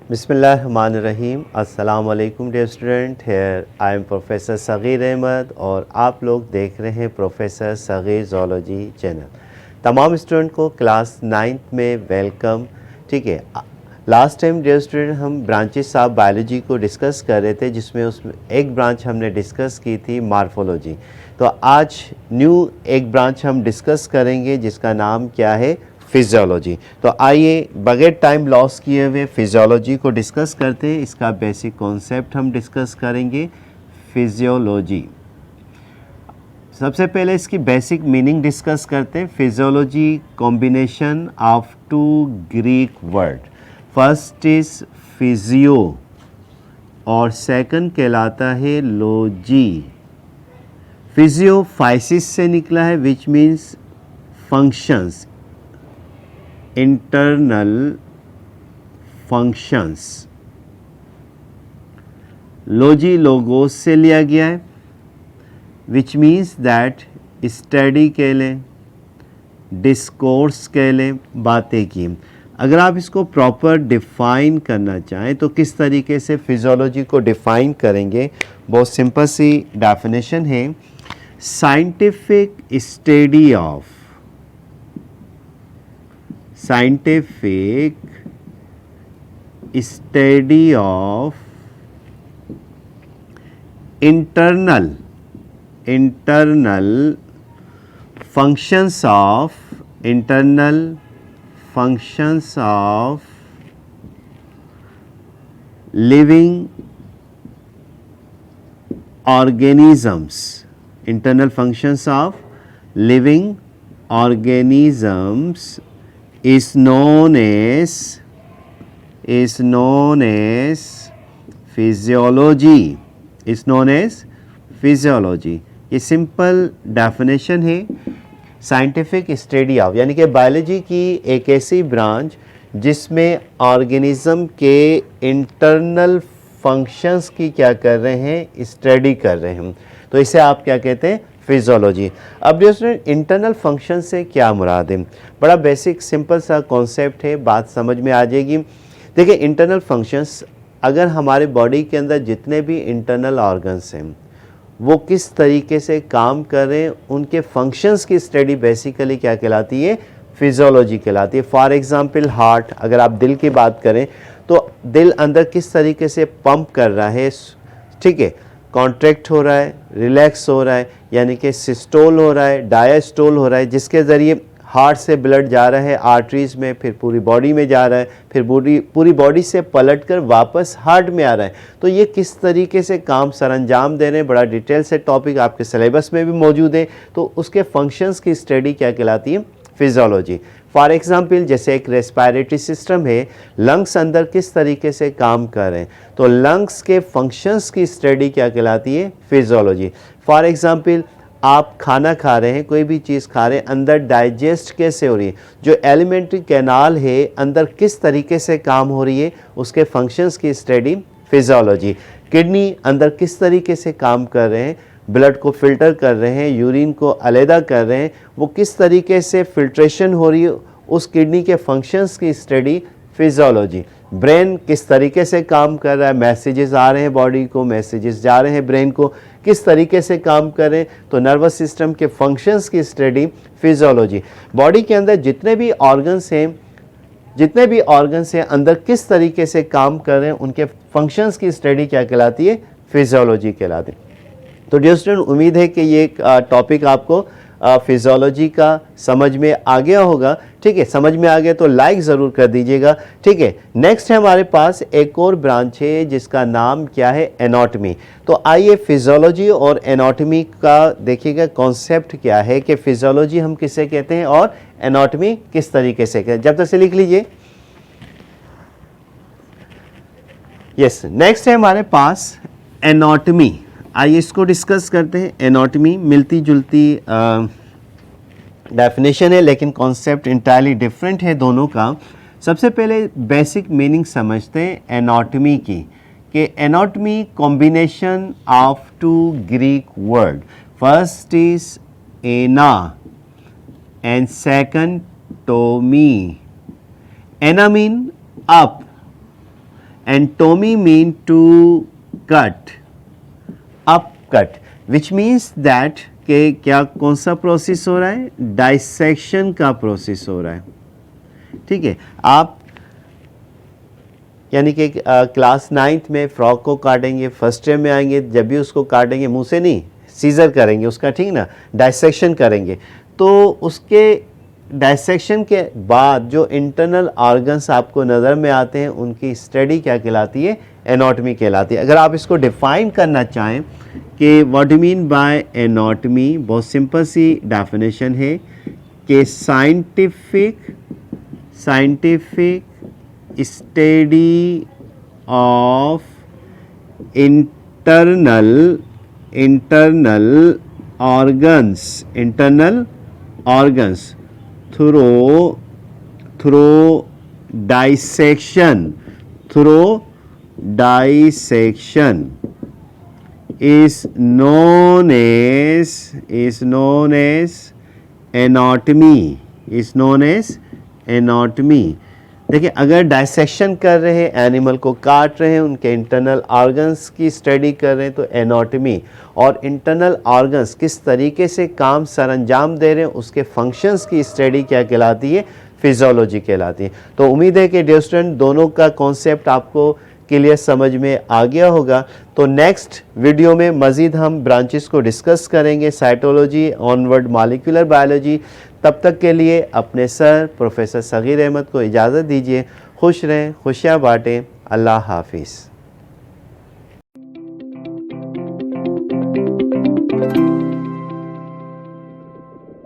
बिस्मिल्लाहिर्रहमानिर्रहीम। अस्सलाम वालेकुम dear student, here I am professor Sagheer Ahmad और आप लोग देख रहे हैं प्रोफेसर सगीर ज़ूलॉजी चैनल। तमाम स्टूडेंट को क्लास 9th में वेलकम। ठीक है, लास्ट टाइम डियर स्टूडेंट हम ब्रांचेस ऑफ बायोलॉजी को डिस्कस कर रहे थे, जिसमें उसमें एक ब्रांच हमने डिस्कस की थी मार्फोलॉजी। तो आज न्यू एक ब्रांच हम डिस्कस करेंगे जिसका नाम क्या है, फिजियोलॉजी। तो आइए बगैर टाइम लॉस किए हुए फिजियोलॉजी को डिस्कस करते हैं। इसका बेसिक कॉन्सेप्ट हम डिस्कस करेंगे। फिजियोलॉजी, सबसे पहले इसकी बेसिक मीनिंग डिस्कस करते हैं। Physiology combination of two Greek word, first is physio और सेकंड कहलाता है लॉजी। फिजियो फाइसिस से निकला है which means functions, internal functions. Logy logos से लिया गया है विच मीन्स दैट स्टडी कह लें, डिस्कोर्स कह लें, बातें की। अगर आप इसको प्रॉपर डिफ़ाइन करना चाहें तो किस तरीके से फिजियोलॉजी को डिफ़ाइन करेंगे, बहुत सिंपल सी डेफिनेशन है। Scientific study of, scientific study of internal functions of living organisms, internal functions of living organisms is known as physiology, ये सिंपल डेफिनेशन है। साइंटिफिक स्टडी ऑफ यानी कि बायोलॉजी की एक ऐसी ब्रांच जिसमें ऑर्गेनिज्म के इंटरनल फंक्शंस की क्या कर रहे हैं, स्टडी कर रहे हैं। तो इसे आप क्या कहते हैं, फिजियोलॉजी। अब स्टूडेंट इंटरनल फंक्शन से क्या मुराद है, बड़ा बेसिक सिंपल सा कॉन्सेप्ट है, बात समझ में आ जाएगी। देखिए इंटरनल फंक्शंस, अगर हमारे बॉडी के अंदर जितने भी इंटरनल ऑर्गन्स हैं वो किस तरीके से काम कर रहे हैं, उनके फंक्शंस की स्टडी बेसिकली क्या कहलाती है, फिजियोलॉजी कहलाती है। फॉर एग्जांपल हार्ट, अगर आप दिल की बात करें तो दिल अंदर किस तरीके से पंप कर रहा है, ठीक है, कॉन्ट्रैक्ट हो रहा है, रिलैक्स हो रहा है, यानी कि सिस्टोल हो रहा है, डायस्टोल हो रहा है, जिसके ज़रिए हार्ट से ब्लड जा रहा है आर्टरीज़ में, फिर पूरी बॉडी में जा रहा है, फिर पूरी बॉडी से पलटकर वापस हार्ट में आ रहा है। तो ये किस तरीके से काम सरअंजाम दे रहे हैं, बड़ा डिटेल से टॉपिक आपके सिलेबस में भी मौजूद है। तो उसके फंक्शंस की स्टडी क्या कहलाती है, फिजियोलॉजी। फॉर एग्जांपल जैसे एक रेस्पिरेटरी सिस्टम है, लंग्स अंदर किस तरीके से काम कर रहे हैं, तो लंग्स के फंक्शंस की स्टडी क्या कहलाती है, फिजियोलॉजी। फॉर एग्जांपल आप खाना खा रहे हैं, कोई भी चीज़ खा रहे हैं, अंदर डाइजेस्ट कैसे हो रही है, जो एलिमेंट्री कैनाल है अंदर किस तरीके से काम हो रही है, उसके फंक्शंस की स्टडी फिजियोलॉजी। किडनी अंदर किस तरीके से काम कर रहे हैं, ब्लड को फिल्टर कर रहे हैं, यूरिन को अलहदा कर रहे हैं, वो किस तरीके से फिल्ट्रेशन हो रही है, उस किडनी के फंक्शंस की स्टडी फिजियोलॉजी। ब्रेन किस तरीके से काम कर रहा है, मैसेजेस आ रहे हैं बॉडी को, मैसेजेस जा रहे हैं ब्रेन को, किस तरीके से काम कर रहे हैं, तो नर्वस सिस्टम के फंक्शंस की स्टडी फिजियोलॉजी। बॉडी के अंदर जितने भी ऑर्गन्स हैं अंदर किस तरीके से काम कर रहे हैं, उनके फंक्शंस की स्टडी क्या कहलाती है, फिजियोलॉजी कहलाती है। तो डियर स्टूडेंट, उम्मीद है कि ये टॉपिक आपको फिजियोलॉजी का समझ में आ गया होगा। ठीक है, समझ में आ गया तो लाइक ज़रूर कर दीजिएगा। ठीक है, नेक्स्ट है हमारे पास एक और ब्रांच है जिसका नाम क्या है, एनाटॉमी। तो आइए फिजियोलॉजी और एनाटॉमी का देखिएगा कॉन्सेप्ट क्या है कि फिजियोलॉजी हम किसे कहते हैं और एनाटॉमी किस तरीके से कहते हैं। जब तक से लिख लीजिए। यस, नेक्स्ट है हमारे पास एनाटॉमी। आइए इसको डिस्कस करते हैं। एनाटॉमी मिलती जुलती डेफिनेशन है लेकिन कॉन्सेप्ट इंटायरली डिफरेंट है दोनों का। सबसे पहले बेसिक मीनिंग समझते हैं एनाटॉमी की, कि anatomy combination of two Greek word, first is ana and second anatomy. Ana mean up and tomy mean to cut, up cut, which means that कि क्या कौन सा प्रोसेस हो रहा है, डाइसेक्शन का प्रोसेस हो रहा है. ठीक है, आप यानी कि क्लास 9th में फ्रॉक को काटेंगे, फर्स्ट ईयर में आएंगे, जब भी उसको काटेंगे मुंह से नहीं, सीजर करेंगे उसका, ठीक ना, डाइसेक्शन करेंगे. तो उसके डाइसेक्शन के बाद जो इंटरनल ऑर्गन्स आपको नज़र में आते हैं उनकी स्टडी क्या कहलाती है, एनाटॉमी कहलाती है. अगर आप इसको डिफाइन करना चाहें कि what do mean by anatomy, बहुत सिंपल सी डेफिनेशन है कि scientific study of internal organs through dissection is known as anatomy. देखिए, अगर डाइसेक्शन कर रहे हैं, एनिमल को काट रहे हैं, उनके इंटरनल ऑर्गन्स की स्टडी कर रहे हैं तो एनाटॉमी, और इंटरनल ऑर्गन्स किस तरीके से काम सरअंजाम दे रहे हैं उसके फंक्शंस की स्टडी क्या कहलाती है, फिजियोलॉजी कहलाती है. तो उम्मीद है कि डियर स्टूडेंट दोनों का कॉन्सेप्ट आपको क्लियर समझ में आ गया होगा. तो नेक्स्ट वीडियो में मज़ीद हम ब्रांचेस को डिस्कस करेंगे, साइटोलॉजी, ऑनवर्ड मॉलिक्यूलर बायोलॉजी. तब तक के लिए अपने सर प्रोफेसर सगीर अहमद को इजाज़त दीजिए. खुश रहें, खुशियाँ बाँटें. अल्लाह हाफिज़.